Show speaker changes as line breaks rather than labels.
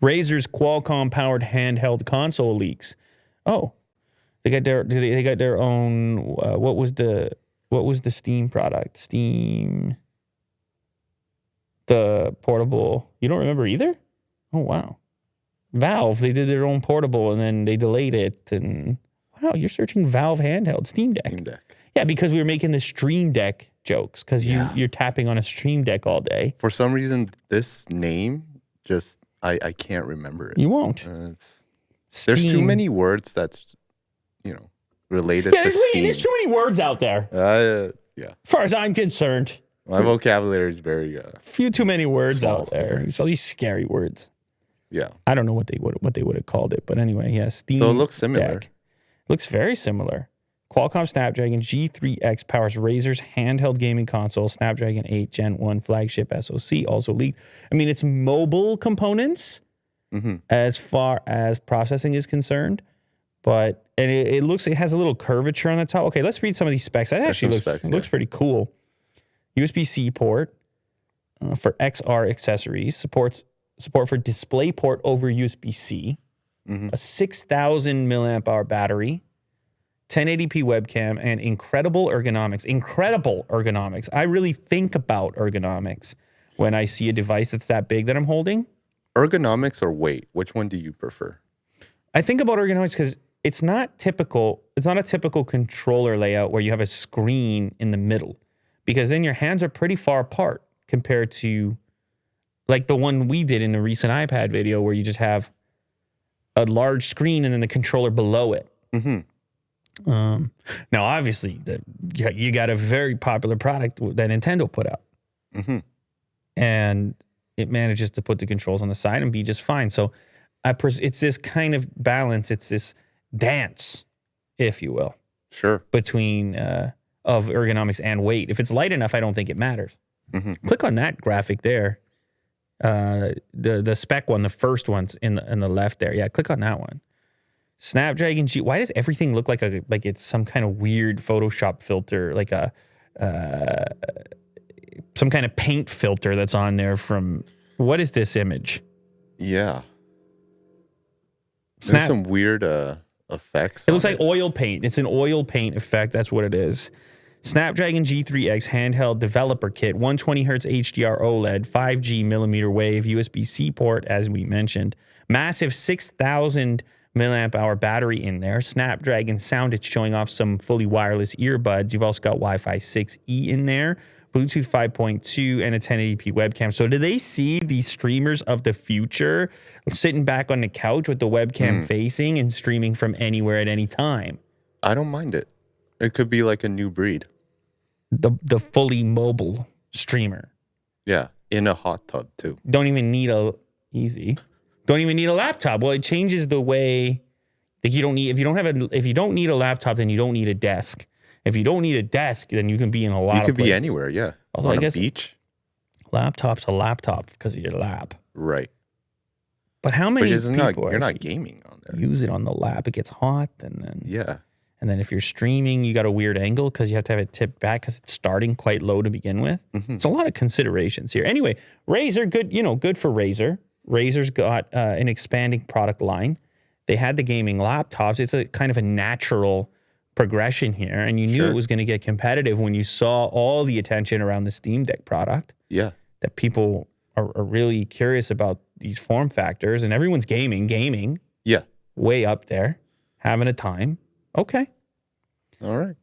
Razer's Qualcomm-powered handheld console leaks. Oh, they got their own. What was the Steam product? Steam, the portable. You don't remember either? Oh wow, Valve. They did their own portable and then they delayed it. And wow, you're searching Valve handheld Steam Deck.
Steam Deck.
Yeah, because we were making the Stream Deck jokes because you're tapping on a Stream Deck all day.
For some reason, this name just I can't remember it.
You won't.
There's too many words that's related to Steam.
There's too many words out there.
Yeah.
As far as I'm concerned,
my vocabulary is very
few too many words
small,
out there. It's all these scary words.
Yeah.
I don't know what they would have called it, but anyway, yeah. Steam.
So it looks similar.
Deck. Looks very similar. Qualcomm Snapdragon G3X powers Razer's handheld gaming console, Snapdragon 8 Gen 1 flagship SoC, also leaked. I mean, it's mobile components as far as processing is concerned, but it looks, it has a little curvature on the top. Okay, let's read some of these specs. That actually looks pretty cool. USB-C port for XR accessories, support for DisplayPort over USB-C, a 6,000 milliamp hour battery, 1080p webcam, and incredible ergonomics. Incredible ergonomics. I really think about ergonomics when I see a device that's that big that I'm holding.
Ergonomics or weight? Which one do you prefer?
I think about ergonomics because it's not typical. It's not a typical controller layout where you have a screen in the middle, because then your hands are pretty far apart compared to like the one we did in the recent iPad video where you just have a large screen and then the controller below it. Now, obviously, you got a very popular product that Nintendo put out. And it manages to put the controls on the side and be just fine. So it's this kind of balance. It's this dance, if you will.
Sure.
Between of ergonomics and weight. If it's light enough, I don't think it matters. Click on that graphic there. The spec one, the first one's in the left there. Yeah, click on that one. Snapdragon G. Why does everything look like it's some kind of weird Photoshop filter, like some kind of paint filter that's on there from, what is this image?
Yeah. There's some weird effects.
It looks like oil paint. It's an oil paint effect. That's what it is. Snapdragon G3X handheld developer kit, 120 hertz HDR OLED, 5G millimeter wave, USB-C port, as we mentioned. Massive 6,000 milliamp hour battery in there. Snapdragon sound, it's showing off some fully wireless earbuds. You've also got Wi-Fi 6E in there, Bluetooth 5.2, and a 1080p webcam. So do they see these streamers of the future sitting back on the couch with the webcam facing and streaming from anywhere at any time?
I don't mind it. It could be like a new breed.
The fully mobile streamer.
Yeah, in a hot tub too.
Don't even need a laptop. Well, it changes the way that if you don't need a laptop, then you don't need a desk. If you don't need a desk, then you can be in a lot of places.
You could be anywhere, yeah.
Although
on
I guess
a beach.
Laptop's a laptop because of your lap.
Right.
But how many people
you're not gaming on there.
Use it on the lap? It gets hot, and then
yeah.
And then if you're streaming, you got a weird angle because you have to have it tipped back because it's starting quite low to begin with. It's a lot of considerations here. Anyway, Razer, good for Razer. Razer's got an expanding product line. They had the gaming laptops. It's a kind of a natural progression here, and you knew it was going to get competitive when you saw all the attention around the Steam Deck product.
Yeah.
That people are really curious about these form factors, and everyone's gaming.
Yeah.
Way up there, having a time. Okay.
All right.